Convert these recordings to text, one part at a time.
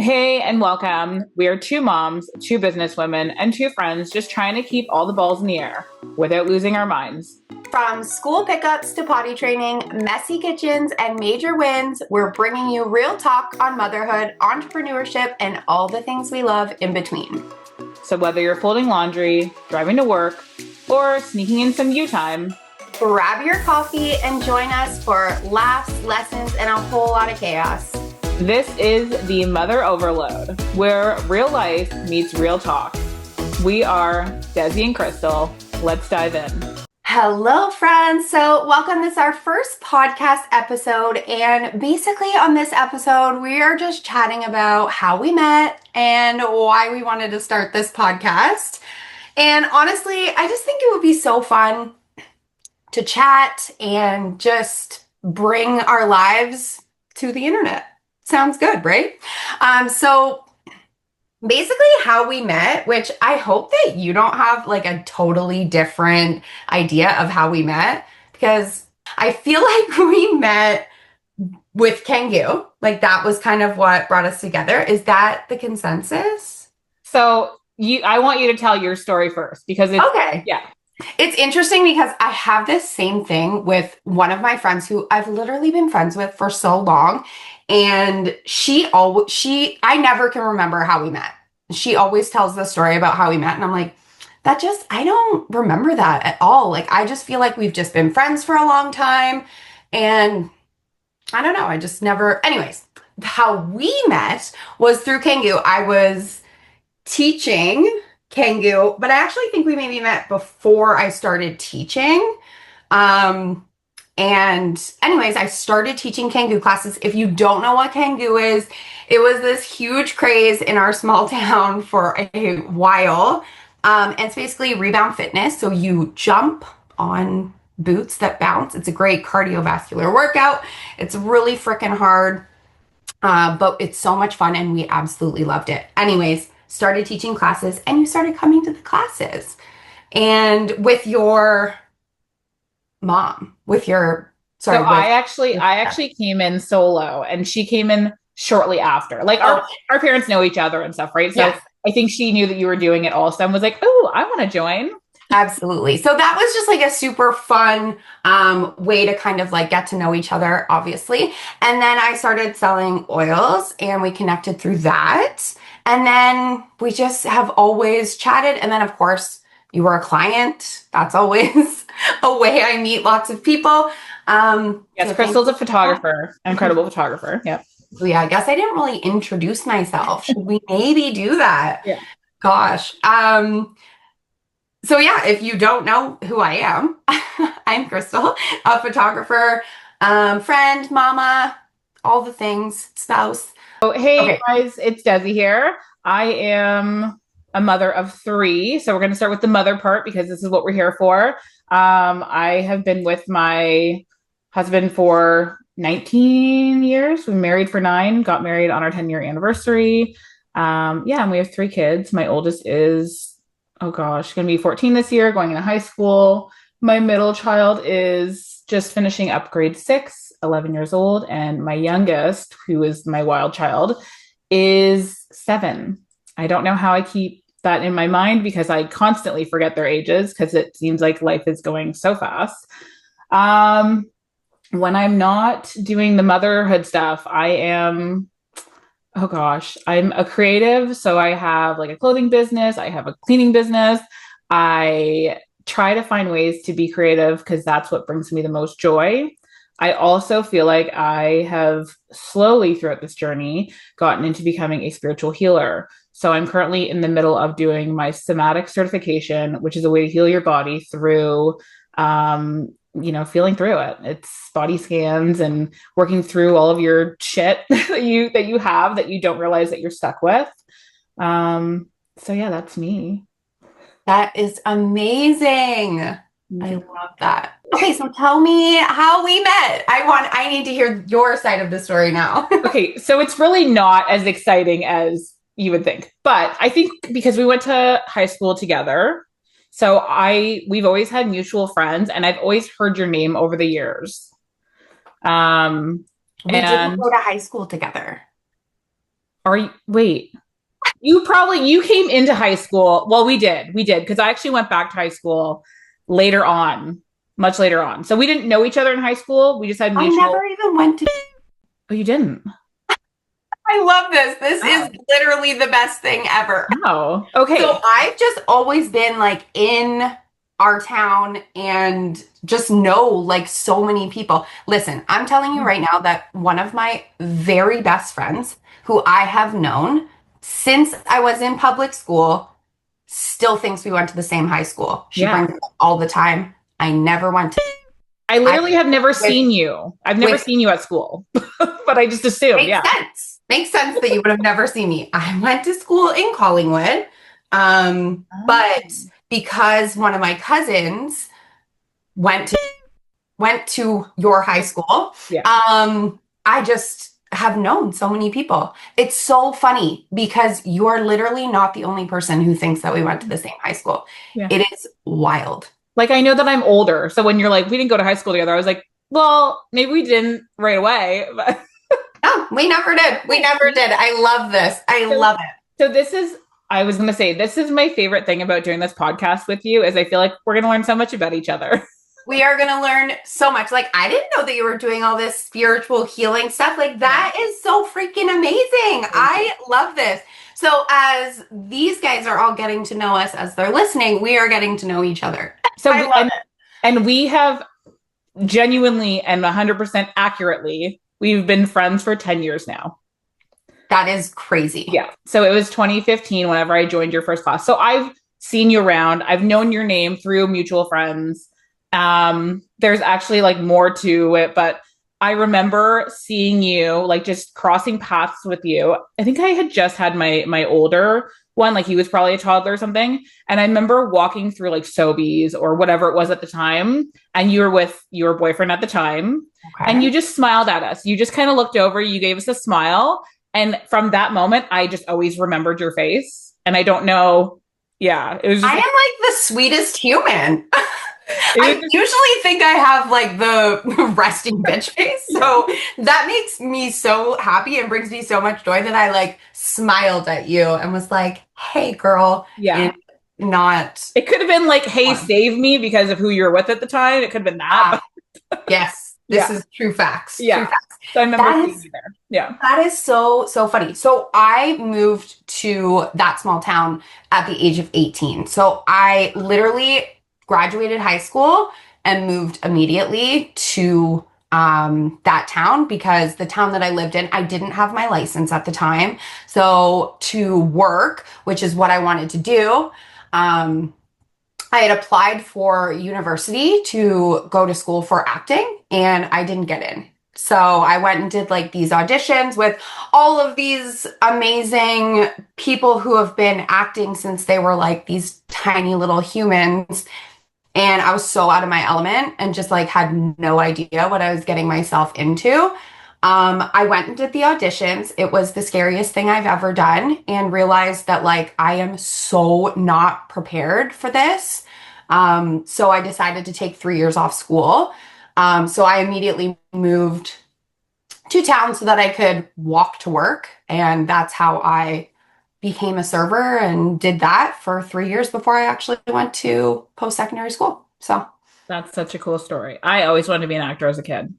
Hey, and welcome. We are two moms, two businesswomen, and two friends just trying to keep all the balls in the air without losing our minds. From school pickups to potty training, messy kitchens, and major wins, we're bringing you real talk on motherhood, entrepreneurship, and all the things we love in between. So whether you're folding laundry, driving to work, or sneaking in some you time, grab your coffee and join us for laughs, lessons, and a whole lot of chaos. This is the Mother Overload, where real life meets real talk. We are Desi and Crystal. Let's dive in. Hello, friends. So welcome. This is our first podcast episode. And basically on this episode, we are just chatting about how we met and why we wanted to start this podcast. And honestly, I just think it would be so fun to chat and just bring our lives to the internet. Sounds good, right? So basically how we met, which I hope that you don't have like a totally different idea of how we met, because I feel like we met with Kangoo. Like that was kind of what brought us together. Is that the consensus? So I want you to tell your story first because it's okay. Yeah. It's interesting because I have this same thing with one of my friends who I've literally been friends with for so long. And I never can remember how we met. She always tells the story about how we met. And I'm like, I don't remember that at all. Like, I just feel like we've just been friends for a long time. And I don't know. I just never, anyways, how we met was through Kangoo. I was teaching Kangoo, but I actually think we maybe met before I started teaching. And anyways, I started teaching Kangoo classes. If you don't know what Kangoo is, it was this huge craze in our small town for a while. And it's basically rebound fitness. So you jump on boots that bounce. It's a great cardiovascular workout. It's really freaking hard, but it's so much fun and we absolutely loved it. Anyways, started teaching classes and you started coming to the classes. And with your mom, I actually came in solo and she came in shortly after. Like our parents know each other and stuff, right? So yes. I think she knew that you were doing it also and was like, oh, I want to join. Absolutely. So that was just like a super fun way to kind of like get to know each other, obviously. And then I started selling oils and we connected through that. And then we just have always chatted. And then of course you were a client. That's always a way I meet lots of people. Yes, so Crystal's a photographer, an incredible photographer. Yeah. So yeah, I guess I didn't really introduce myself. Should we maybe do that? Yeah. Gosh. So yeah, if you don't know who I am, I'm Crystal, a photographer, friend, mama, all the things, spouse. Oh, hey guys, it's Desi here. I am a mother of 3. So we're going to start with the mother part because this is what we're here for. I have been with my husband for 19 years. We married for 9, got married on our 10-year anniversary. And we have 3 kids. My oldest is, going to be 14 this year, going into high school. My middle child is just finishing up grade 6, 11 years old. And my youngest, who is my wild child, is 7. I don't know how I keep that in my mind because I constantly forget their ages because it seems like life is going so fast. When I'm not doing the motherhood stuff, I'm a creative. So I have like a clothing business. I have a cleaning business. I try to find ways to be creative because that's what brings me the most joy. I also feel like I have slowly throughout this journey gotten into becoming a spiritual healer. So I'm currently in the middle of doing my somatic certification, which is a way to heal your body through, feeling through it. It's body scans and working through all of your shit that you have that you don't realize that you're stuck with. So yeah, that's me. That is amazing. I love that. Okay, so tell me how we met. I need to hear your side of the story now. Okay, so it's really not as exciting as you would think, but I think because we went to high school together, so we've always had mutual friends, and I've always heard your name over the years. We didn't go to high school together. Are you, wait, you came into high school. Well, we did, because I actually went back to high school later on, much later on. So we didn't know each other in high school. We just had I mutual. never even went to. Oh, you didn't? I love this. This Oh, is literally the best thing ever. oh, So okay. I've just always been like in our town and just know like so many people. Listen, I'm telling you right now that one of my very best friends who I have known since I was in public school still thinks we went to the same high school. She Yeah. brings it up all the time. I never went to I I literally have never with seen you. I've never with seen you at school, but I just assumed, makes yeah. sense. Makes sense that you would have never seen me. I went to school in Collingwood. But Oh, because one of my cousins went to your high school, yeah. I just have known so many people. It's so funny because you're literally not the only person who thinks that we went to the same high school. Yeah. It is wild. Like I know that I'm older. So when you're like, we didn't go to high school together, I was like, well, maybe we didn't right away. But No, we never did. We never did. I love this. I so, love it. so this is I was gonna say this is my favorite thing about doing this podcast with you is I feel like we're gonna learn so much about each other. We are going to learn so much. Like, I didn't know that you were doing all this spiritual healing stuff. Like, Yeah. that is so freaking amazing. Thank you. I love this. So, as these guys are all getting to know us as they're listening, we are getting to know each other. So I we, love it. and we have genuinely and 100% accurately, we've been friends for 10 years now. That is crazy. Yeah. So it was 2015 whenever I joined your first class. So I've seen you around. I've known your name through mutual friends. There's actually like more to it, but I remember seeing you like just crossing paths with you. I think I had just had my older one, like he was probably a toddler or something. And I remember walking through like Sobeys or whatever it was at the time, and you were with your boyfriend at the time, and Okay. you just smiled at us. You just kind of looked over, you gave us a smile, and from that moment, I just always remembered your face. And I don't know. Yeah, it was I just, am like the sweetest human. it was I just, usually think I have like the resting bitch face. yeah, So that makes me so happy and brings me so much joy that I like smiled at you and was like, hey, girl, yeah. and not. It could have been like, hey, save me because of who you were with at the time. It could have been that. Ah, But yes, this yeah, is true facts. True yeah. facts. So I remember That seeing is you there. Yeah. that is so, so funny. So I moved to that small town at the age of 18. So I literally graduated high school and moved immediately to that town because the town that I lived in, I didn't have my license at the time. So to work, which is what I wanted to do, um, I had applied for university to go to school for acting and I didn't get in. So I went and did like these auditions with all of these amazing people who have been acting since they were like these tiny little humans. And I was so out of my element and just like had no idea what I was getting myself into. I went and did the auditions. It was the scariest thing I've ever done and realized that like I am so not prepared for this. So I decided to take 3 years off school. So I immediately moved to town so that I could walk to work. And that's how I became a server and did that for 3 years before I actually went to post-secondary school. So That's such a cool story. I always wanted to be an actor as a kid.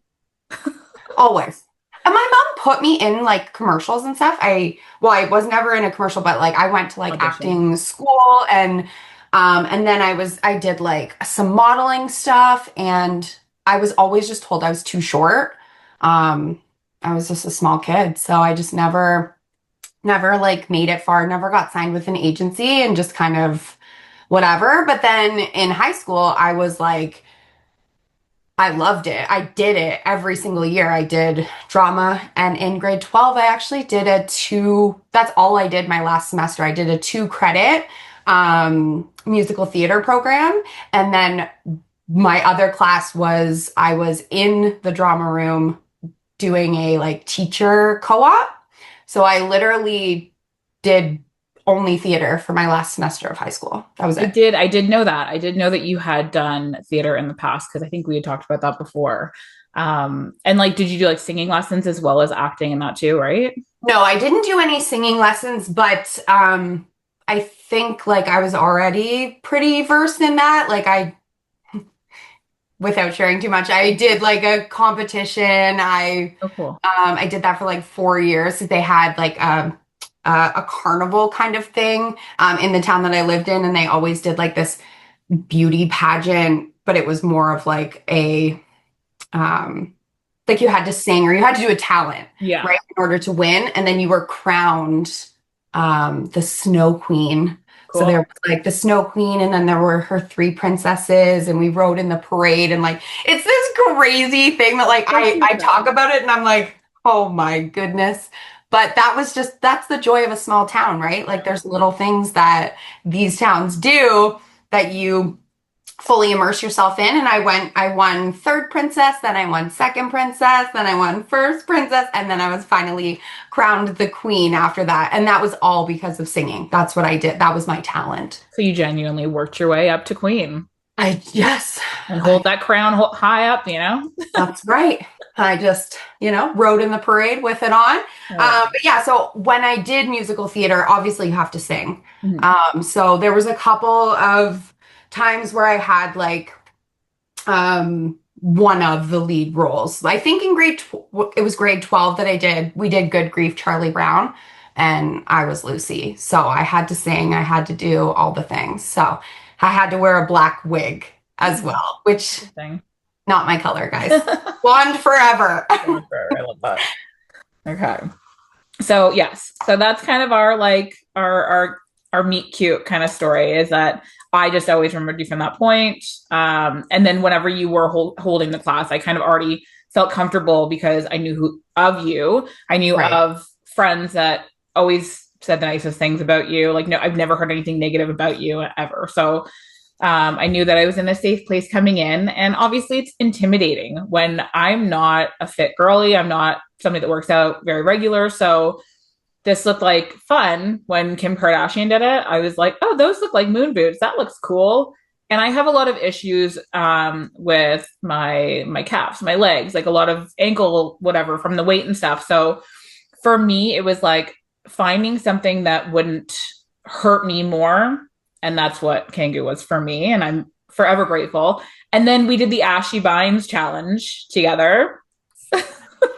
always. And my mom put me in like commercials and stuff. I was never in a commercial, but like I went to like Audition. acting school and then I did like some modeling stuff and I was always just told I was too short. Um, I was just a small kid, so I just never like made it far, never got signed with an agency and just kind of whatever. But then in high school, I was like, I loved it. I did it every single year. I did drama. And in grade 12, I actually did that's all I did my last semester. I did a 2 credit musical theater program. And then my other class I was in the drama room doing a like teacher co-op. So I literally did only theater for my last semester of high school. That was it. I did know that. I did know that you had done theater in the past because I think we had talked about that before. And like, did you do like singing lessons as well as acting and that too, right? No, I didn't do any singing lessons, but I think like I was already pretty versed in that. Like without sharing too much, I did like a competition. Oh, cool. I did that for like 4 years. They had like a carnival kind of thing in the town that I lived in, and they always did like this beauty pageant, but it was more of like a um, like you had to sing or you had to do a talent, Yeah. right, in order to win, and then you were crowned the Snow Queen. So there Cool. was like the Snow Queen, and then there were her three princesses, and we rode in the parade, and like it's this crazy thing that like That's so I talk fun. about it, and I'm like, oh my goodness. But that was just that's the joy of a small town, right? Like there's little things that these towns do that you fully immerse yourself in. And I won third princess, then I won second princess, then I won first princess, and then I was finally crowned the queen after that. And that was all because of singing. That's what I did. That was my talent. So you genuinely worked your way up to queen Yes, and hold that crown high up, you know? that's right. I just, rode in the parade with it on. I love But yeah, so when I did musical theater, obviously you have to sing. it. Mhm. So there was a couple of times where I had like one of the lead roles. I think in it was grade 12 that we did Good Grief Charlie Brown, and I was Lucy. So I had to sing, I had to do all the things. So I had to wear a black wig as well, which Interesting. not my color, guys. Blonde forever. I love that. Okay. So yes, so that's kind of our like our meet cute kind of story is that I just always remembered you from that point. And then whenever you were holding the class, I kind of already felt comfortable because I knew who of you. I knew Right. of friends that always said the nicest things about you. Like no, I've never heard anything negative about you ever. So I knew that I was in a safe place coming in. And obviously, it's intimidating when I'm not a fit girly. I'm not somebody that works out very regular. So this looked like fun when Kim Kardashian did it. I was like, oh, those look like moon boots. That looks cool. And I have a lot of issues with my calves, my legs, like a lot of ankle, whatever, from the weight and stuff. So for me, it was like finding something that wouldn't hurt me more. And that's what Kangoo was for me. And I'm forever grateful. And then we did the Ashy Binds challenge together.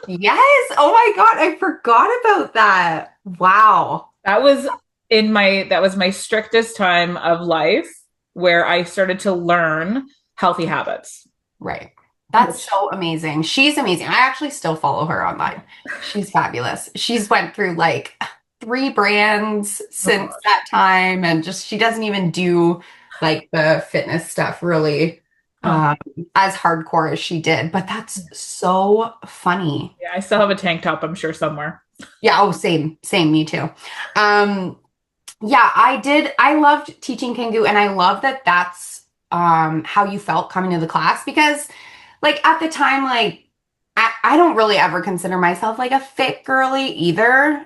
Yes. Oh my God, I forgot about that. Wow. That was my strictest time of life where I started to learn healthy habits. Right. That's Which so amazing. She's amazing. I actually still follow her online. She's fabulous. She's went through like three brands oh since gosh. that time, and just she doesn't even do like the fitness stuff really Oh um, as hardcore as she did. But that's so funny. yeah, I still have a tank top, I'm sure somewhere. Yeah, oh, same, me too. Um, yeah, I did. I loved teaching Kangoo, and I love that that's how you felt coming to the class because like at the time, like I don't really ever consider myself like a fit girly either.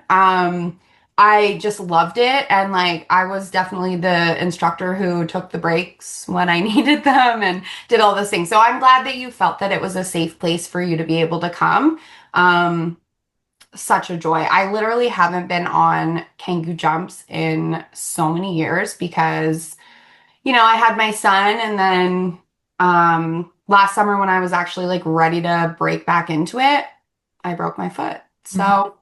I just loved it, and like I was definitely the instructor who took the breaks when I needed them and did all those things. So I'm glad that you felt that it was a safe place for you to be able to come. Um, Such a joy. I literally haven't been on Kangoo jumps in so many years because I had my son, and then last summer when I was actually like ready to break back into it, I broke my foot. Mhm. So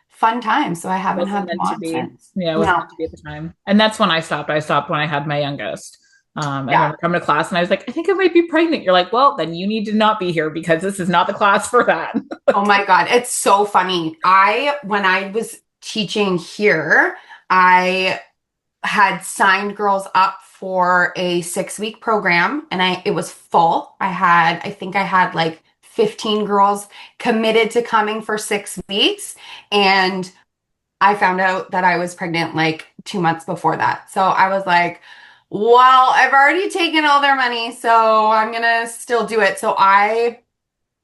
fun time. So I haven't Wasn't had them meant to on be. since. Yeah, it wasn't No. meant to be at the time. And that's when I stopped. I stopped when I had my youngest. I Yeah. remember coming to class and I was like, I think I might be pregnant. You're like, well, then you need to not be here because this is not the class for that. Oh my God. It's so funny. When I was teaching here, I had signed girls up for a 6-week program, and it was full. I think I had like 15 girls committed to coming for 6 weeks, and I found out that I was pregnant like 2 months before that. So I was like, well, I've already taken all their money, so I'm gonna still do it. So I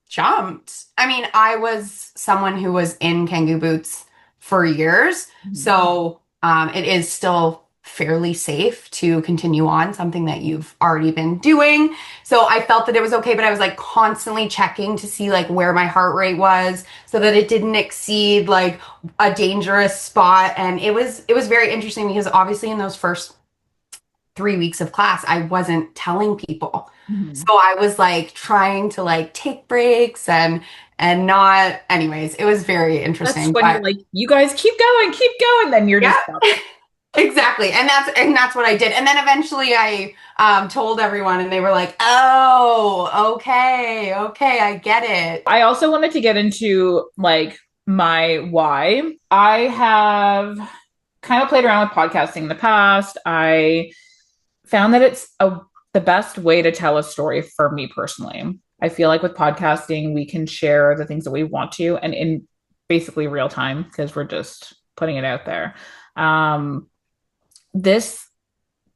jumped. I mean, I was someone who was in Kangoo boots for years, Mhm. so it is still fairly safe to continue on something that you've already been doing. So I felt that it was okay, but I was like constantly checking to see like where my heart rate was so that it didn't exceed like a dangerous spot. And it was very interesting because obviously in those first 3 weeks of class, I wasn't telling people. So Mhm. I was like trying to like take breaks and not anyways, it was very That's interesting. when you're But like, you guys keep going. Then you're yeah, just stuck. exactly. And that's what I did. And then eventually I told everyone and they were like, "Oh, okay. Okay, I get it." I also wanted to get into like my why. I have kind of played around with podcasting in the past. I found that the best way to tell a story for me personally. I feel like with podcasting, we can share the things that we want to and in basically real time because we're just putting it out there. This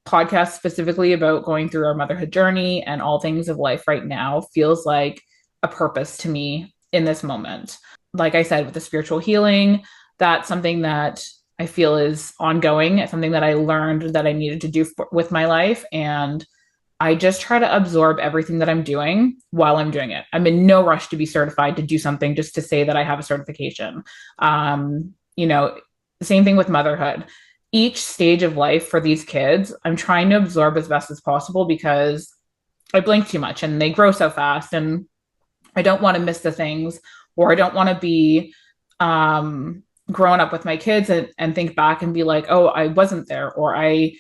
podcast specifically about going through our motherhood journey and all things of life right now feels like a purpose to me in this moment. Like I said, with the spiritual healing, that's something that I feel is ongoing. It's something that I learned that I needed to do with my life. And I just try to absorb everything that I'm doing while I'm doing it. I'm in no rush to be certified to do something just to say that I have a certification. You know, same thing with motherhood. Each stage of life for these kids, I'm trying to absorb as best as possible because I blink too much and they grow so fast and I don't want to miss the things or I don't want to be growing up with my kids and think back and be like, oh, I wasn't there or I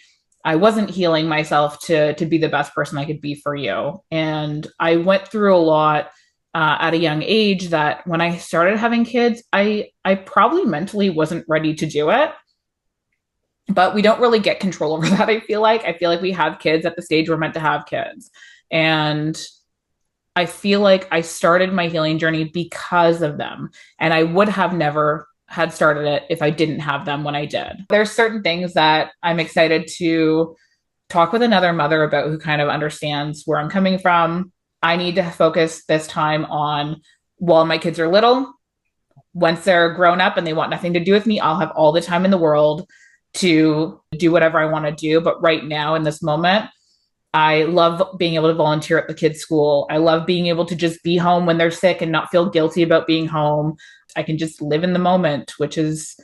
wasn't healing myself to be the best person I could be for you. And I went through a lot at a young age that when I started having kids, I probably mentally wasn't ready to do it. But we don't really get control over that. I feel like we have kids at the stage we're meant to have kids. And I feel like I started my healing journey because of them. And I would have never had started it if I didn't have them when I did. There's certain things that I'm excited to talk with another mother about who kind of understands where I'm coming from. I need to focus this time on while my kids are little. Once they're grown up and they want nothing to do with me, I'll have all the time in the world to do whatever I want to do. But right now, in this moment, I love being able to volunteer at the kids' school. I love being able to just be home when they're sick and not feel guilty about being home. I can just live in the moment, which is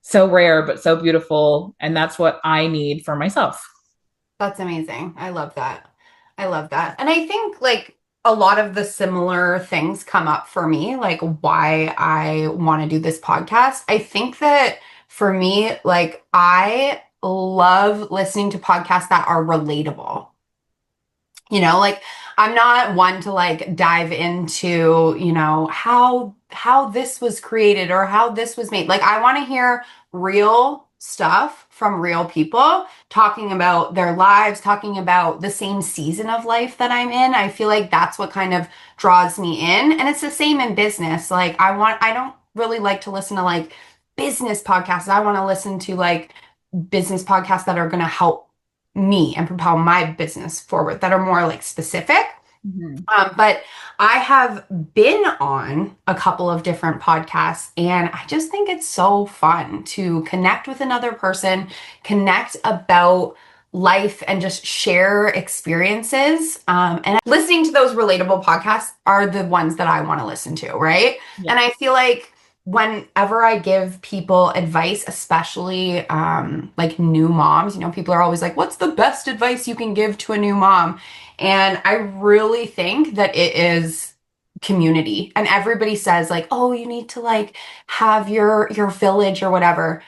so rare, but so beautiful. And that's what I need for myself. That's amazing. I love that. I love that. And I think like a lot of the similar things come up for me, like why I want to do this podcast. I think that for me, like I love listening to podcasts that are relatable. Like I'm not one to like dive into, how this was created or how this was made. Like I want to hear real stuff from real people talking about their lives, talking about the same season of life that I'm in. I feel like that's what kind of draws me in. And it's the same in business. Like I don't really like to listen to like business podcasts. I want to listen to like business podcasts that are going to help me and propel my business forward that are more like specific. Mhm. But I have been on a couple of different podcasts, and I just think it's so fun to connect with another person, connect about life, and just share experiences. And listening to those relatable podcasts are the ones that I want to listen to, right? Yeah. And I feel like whenever I give people advice, especially like new moms, people are always like, what's the best advice you can give to a new mom? And I really think that it is community. And everybody says like, oh, you need to like have your village or whatever.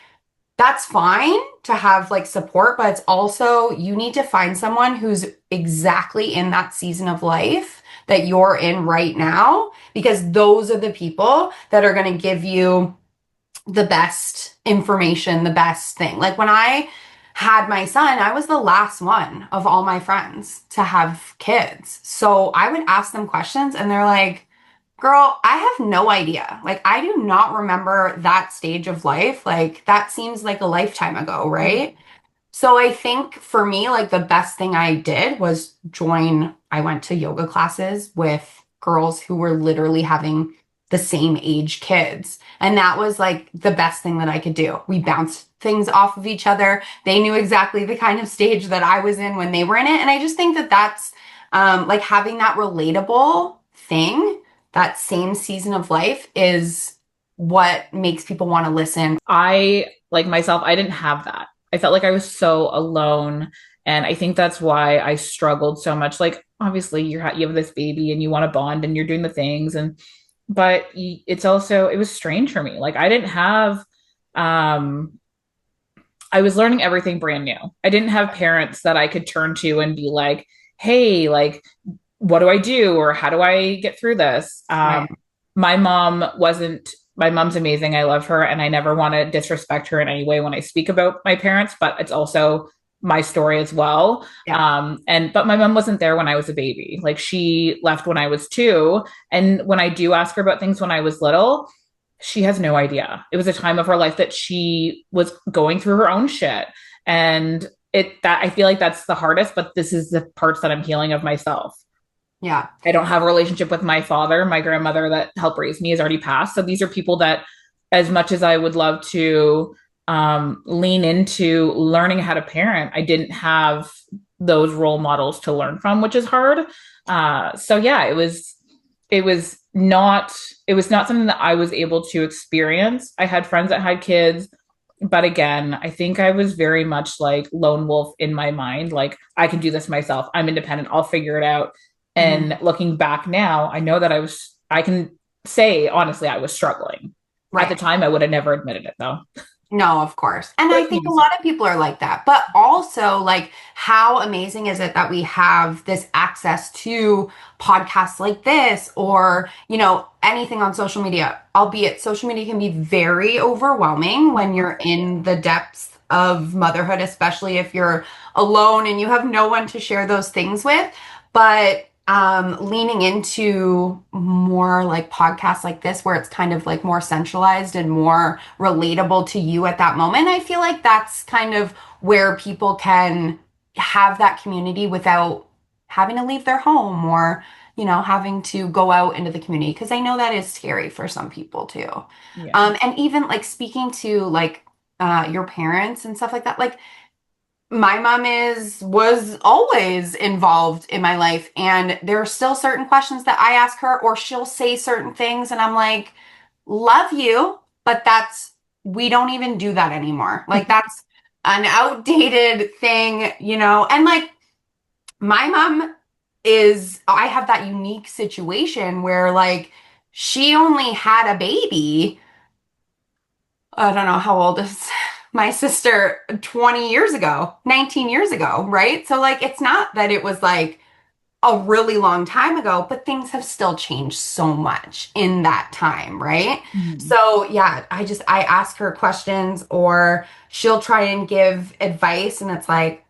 That's fine to have like support, but it's also you need to find someone who's exactly in that season of life that you're in right now, because those are the people that are going to give you the best information, the best thing. Like when I had my son, I was the last one of all my friends to have kids. So I would ask them questions and they're like, girl, I have no idea. Like, I do not remember that stage of life. Like, that seems like a lifetime ago, right? So I think for me, like, the best thing I did was I went to yoga classes with girls who were literally having the same age kids. And that was like the best thing that I could do. We bounced things off of each other. They knew exactly the kind of stage that I was in when they were in it. And I just think that that's like having that relatable thing, that same season of life is what makes people want to listen. I, like myself, I didn't have that. I felt like I was so alone. And I think that's why I struggled so much. Like, obviously, you have this baby and you want to bond and you're doing the things. And, but it's also, it was strange for me. Like, I didn't have, um, I was learning everything brand new. I didn't have parents that I could turn to and be like, hey, like, what do I do? Or how do I get through this? Right. My mom wasn't, my mom's amazing. I love her. And I never want to disrespect her in any way when I speak about my parents, but it's also my story as well. Yeah. But my mom wasn't there when I was a baby. Like she left when I was 2. And when I do ask her about things when I was little, she has no idea. It was a time of her life that she was going through her own shit. And that I feel like that's the hardest, but this is the parts that I'm healing of myself. Yeah. I don't have a relationship with my father. My grandmother that helped raise me has already passed. So these are people that, as much as I would love to lean into learning how to parent, I didn't have those role models to learn from, which is hard. So yeah, it was not it was not something that I was able to experience. I had friends that had kids, but again, I think I was very much like lone wolf in my mind. Like I can do this myself. I'm independent. I'll figure it out. Mhm. And looking back now, I know that I can say honestly, I was struggling. At the Right. time, I would have never admitted it though. No, of course. And I Like think a you. lot of people are like that. But also, like, how amazing is it that we have this access to podcasts like this or, anything on social media? Albeit social media can be very overwhelming when you're in the depths of motherhood, especially if you're alone and you have no one to share those things with. But leaning into more like podcasts like this, where it's kind of like more centralized and more relatable to you at that moment, I feel like that's kind of where people can have that community without having to leave their home or, having to go out into the community. Because I know that is scary for some people too. Yeah. And even like speaking to like your parents and stuff like that, like my mom was always involved in my life, and there are still certain questions that I ask her, or she'll say certain things and I'm like, love you, but that's we don't even do that anymore. Like that's an outdated thing, and like my mom I have that unique situation where like she only had a baby. I don't know how old is my sister, 20 years ago, 19 years ago, right? So, like, it's not that it was like a really long time ago, but things have still changed so much in that time, right? Mhm. So, yeah, I ask her questions or she'll try and give advice, and it's like,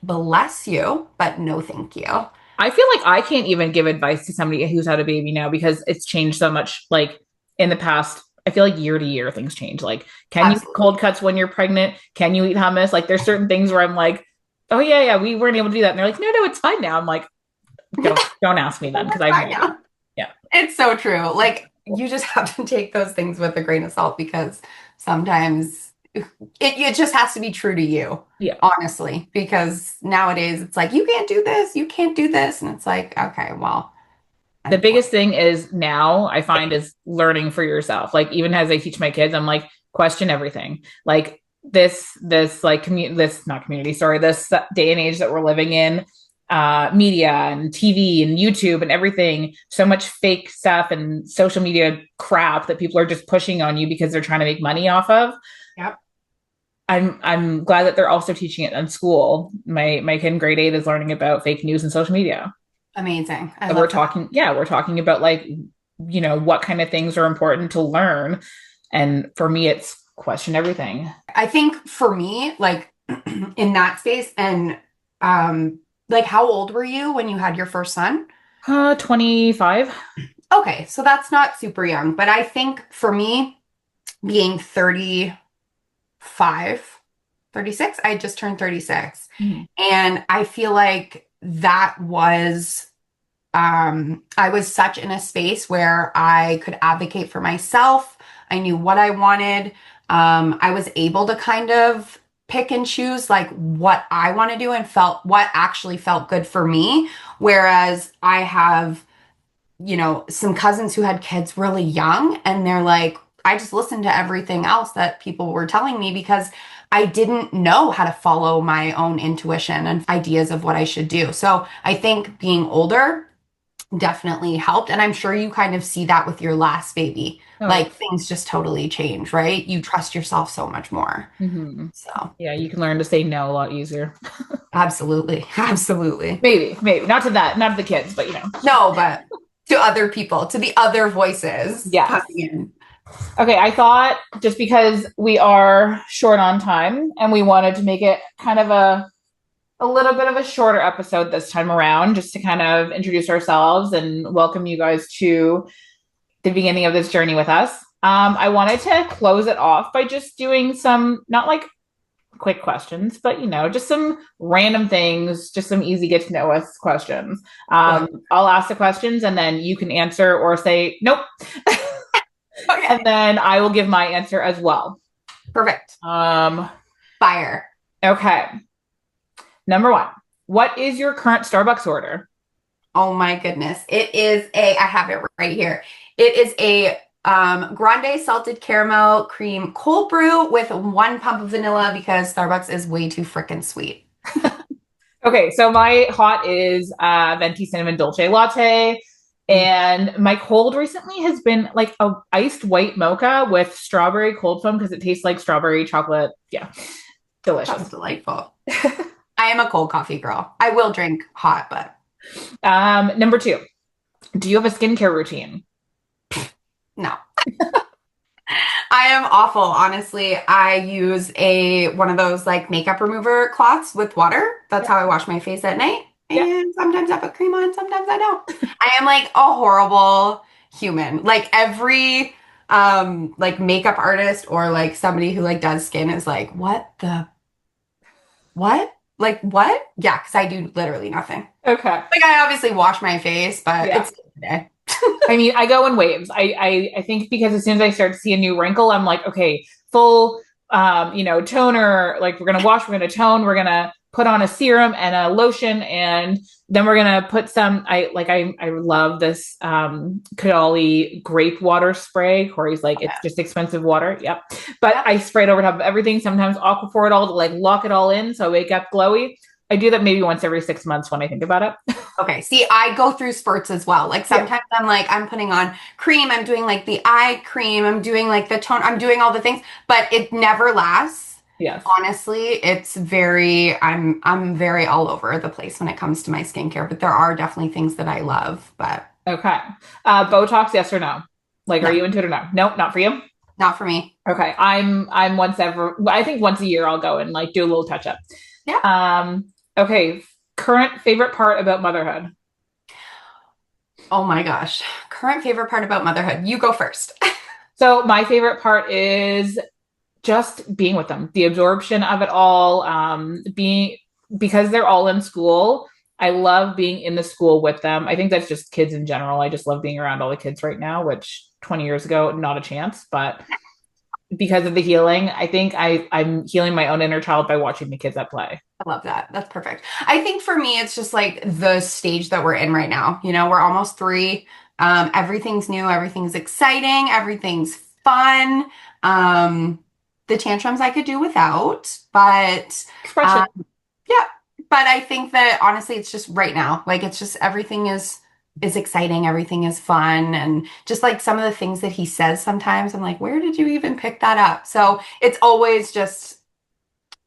bless you, but no, thank you. I feel like I can't even give advice to somebody who's had a baby now because it's changed so much. Like in the past, I feel like year to year things change. Like, can you eat Absolutely. cold cuts when you're pregnant? Can you eat hummus? Like, there's certain things where I'm like, oh yeah, yeah, we weren't able to do that, and they're like, no, no, it's fine now. I'm like, don't ask me then because We're I have no fine idea. now. Yeah, It's so true. Like you just have to take those things with a grain of salt because sometimes it just has to be true to you, yeah. honestly. Because nowadays it's like, you can't do this, you can't do this. And it's like, okay, well, The unfortunately. biggest thing is now I find is learning for yourself. Like even as I teach my kids, I'm like question everything. Like this like this not community, sorry, this day and age that we're living in, media and TV and YouTube and everything, so much fake stuff and social media crap that people are just pushing on you because they're trying to make money off of. Yep. I'm glad that they're also teaching it in school. My kid in grade 8 is learning about fake news and social media. Amazing. I And we're love that. talking, yeah, we're talking about like, what kind of things are important to learn. And for me, it's question everything. I think for me, like in that space, and like how old were you when you had your first son? 25. Okay, so that's not super young, but I think for me, being 35, 36. I just turned 36. Mhm. And I feel like that was I was such in a space where I could advocate for myself. I knew what I wanted. I was able to kind of pick and choose like what I want to do and felt what actually felt good for me. Whereas I have, some cousins who had kids really young and they're like, I just listened to everything else that people were telling me because I didn't know how to follow my own intuition and ideas of what I should do. So I think being older definitely helped. And I'm sure you kind of see that with your last baby. Oh yeah. Like things just totally change, right? You trust yourself so much more. Hmm. So, Yeah, you can learn to say no a lot easier. absolutely. Absolutely. Maybe not to that, not to the kids, but No, but to other people, to the other voices yes. coming in. Okay, I thought just because we are short on time and we wanted to make it kind of a little bit of a shorter episode this time around, just to kind of introduce ourselves and welcome you guys to the beginning of this journey with us. I wanted to close it off by just doing some, not like quick questions, but just some random things, just some easy get to know us questions. Love. I'll ask the questions and then you can answer or say nope, Okay. and then I will give my answer as well. Perfect. Um, Fire. okay. Number one, what is your current Starbucks order? Oh my goodness. I have it right here. It is a grande salted caramel cream cold brew with 1 pump of vanilla because Starbucks is way too freaking sweet. Okay, so my hot is venti cinnamon dolce latte, Mm, and my cold recently has been like a iced white mocha with strawberry cold foam because it tastes like strawberry chocolate. Yeah, sounds delicious. delightful. I am a cold coffee girl. I will drink hot, but Number two, do you have a skincare routine? no. I am awful, honestly. I use a one of those like makeup remover cloths with water. That's Yeah, how I wash my face at night. yeah. And sometimes I put cream on, sometimes I don't. I am like a horrible human. Like every like makeup artist or like somebody who like does skin is like, what the what? Like what? Yeah, because I do literally nothing. Okay. Like I obviously wash my face, but Yeah. it's today. I mean, I go in waves. I think because as soon as I start to see a new wrinkle, I'm like, okay, full toner, like we're gonna wash, we're gonna tone, we're gonna put on a serum and a lotion, and then we're gonna put some I love this Kadali grape water spray. Corey's like, it's just expensive water. Yep. But Yep. I spray it over top of everything, sometimes Aquaphor it all to like lock it all in so I wake up glowy. I do that maybe once every 6 months when I think about it. Okay, see, I go through spurts as well. Like Yeah. sometimes I'm like, I'm putting on cream, I'm doing like the eye cream, I'm doing like the tone, I'm doing all the things, but it never lasts. Yes. Honestly, I'm very all over the place when it comes to my skincare, but there are definitely things that I love, but Okay. Botox, yes or no? Like, are no, you into it or no? Nope, not for you. not for me. Okay. I'm I think once a year I'll go and like do a little touch up. Yeah. Okay. Current favorite part about motherhood. Oh my gosh. Current favorite part about motherhood. You go first. So my favorite part is just being with them, the absorption of it all, being because they're all in school. I love being in the school with them. I think that's just kids in general. I just love being around all the kids right now, which 20 years ago, not a chance. But because of the healing, I think I'm healing my own inner child by watching the kids at play. I love that. That's perfect. I think for me, it's just like the stage that we're in right now. We're almost 3. Everything's new, everything's exciting, everything's fun. The tantrums I could do without, but Expression. um, yeah. But I think that honestly, it's just right now. Like it's just everything is exciting, everything is fun, and just like some of the things that he says sometimes, I'm like, where did you even pick that up? So it's always just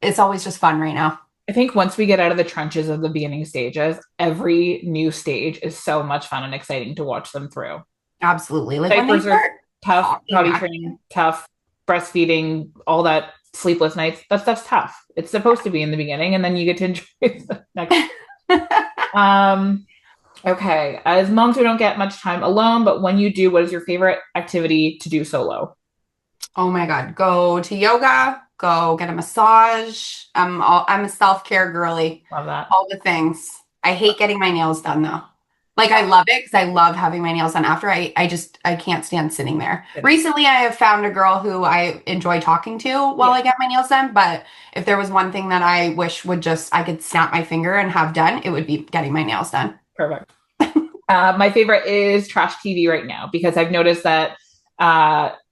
fun right now. I think once we get out of the trenches of the beginning stages, every new stage is so much fun and exciting to watch them through. Absolutely. Like when they Diapers are start tough, talking, potty training tough, breastfeeding, all that sleepless nights, that stuff's tough. It's supposed to be in the beginning, and then you get to enjoy the next. Um, okay. As moms, we don't get much time alone, but when you do, what is your favorite activity to do solo? Oh my God. Go to yoga, go get a massage. I'm a self-care girly. Love that. All the things. I hate getting my nails done though. Like I love it because I love having my nails done after. I can't stand sitting there. Recently, I have found a girl who I enjoy talking to while Yeah, I get my nails done. But if there was one thing that I wish I could snap my finger and have done, it would be getting my nails done. perfect. My favorite is trash TV right now because I've noticed that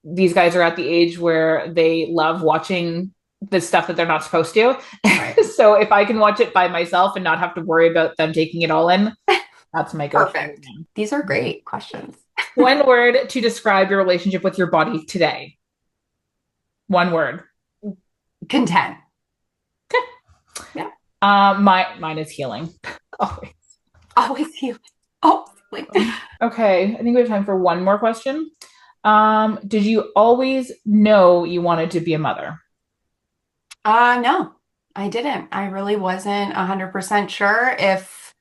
these guys are at the age where they love watching the stuff that they're not supposed to. Right. So if I can watch it by myself and not have to worry about them taking it all in, that's my go-to right Perfect. now. These are great questions. One word to describe your relationship with your body today. One word. Content. Okay. Yeah. Mine is healing. Always. Always you. Oh, Okay, I think we have time for one more question. Did you always know you wanted to be a mother? no, I didn't. I really wasn't 100% sure if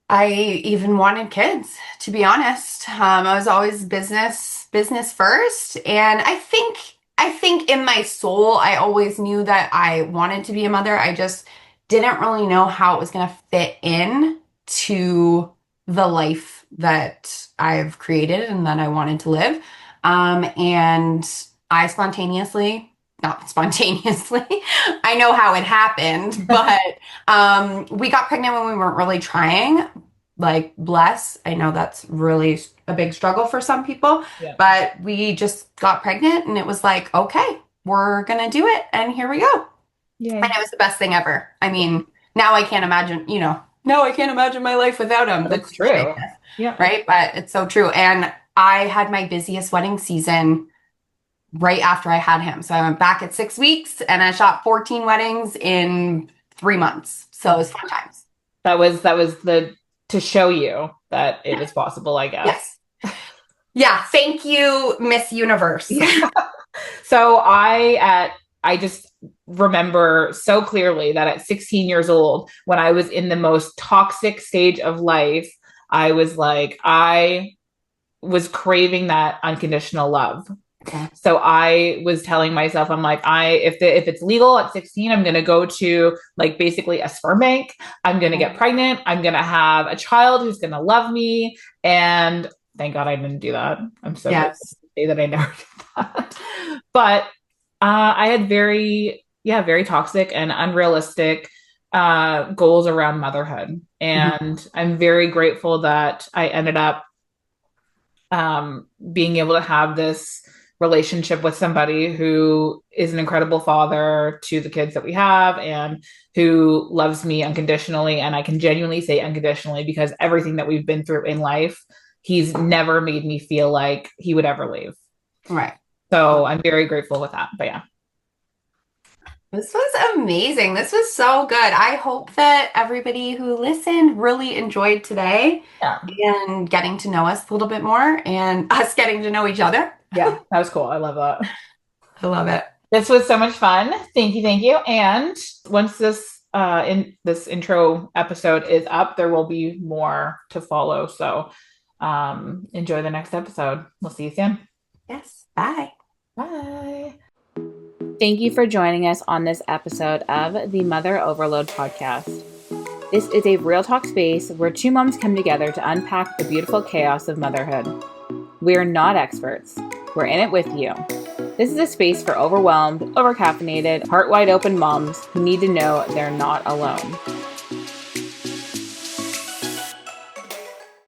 I even wanted kids, to be honest. I was always business first, and I think in my soul, I always knew that I wanted to be a mother. I just didn't really know how it was going to fit in to the life that I've created and that I wanted to live. And I not spontaneously, I know how it happened, but we got pregnant when we weren't really trying. Like, bless. I know that's really a big struggle for some people, Yeah. but we just got pregnant and it was like, okay, we're going to do it. And here we go. Yay. And it was the best thing ever. I mean, now I can't imagine, no, I can't imagine my life without him. That's true. Yeah. Right. But it's so true. And I had my busiest wedding season right after I had him. So I went back at 6 weeks and I shot 14 weddings in 3 months. So it was fun times. That was the to show you that it was possible, I guess. Yes. Yeah. Thank you, Miss Universe. Yeah. So I just remember so clearly that at 16 years old, when I was in the most toxic stage of life, I was like, I was craving that unconditional love. Okay. So I was telling myself, I'm like, if it's legal at 16, I'm going to go to like basically a sperm bank. I'm going to get pregnant. I'm going to have a child who's going to love me. And thank God I didn't do that. I'm so grateful to say that I never did that. But I had very toxic and unrealistic goals around motherhood. And I'm very grateful that I ended up being able to have this relationship with somebody who is an incredible father to the kids that we have and who loves me unconditionally. And I can genuinely say unconditionally because everything that we've been through in life, he's never made me feel like he would ever leave. Right. So I'm very grateful with that. But yeah. This was amazing. This was so good. I hope that everybody who listened really enjoyed today and getting to know us a little bit more and us getting to know each other. Yeah, that was cool. I love that. I love it. This was so much fun. Thank you. Thank you. And once this intro episode is up, there will be more to follow. So enjoy the next episode. We'll see you soon. Yes. Bye. Bye. Thank you for joining us on this episode of the Mother Overload podcast. This is a real talk space where two moms come together to unpack the beautiful chaos of motherhood. We are not experts. We're in it with you. This is a space for overwhelmed, overcaffeinated, heart wide open moms who need to know they're not alone.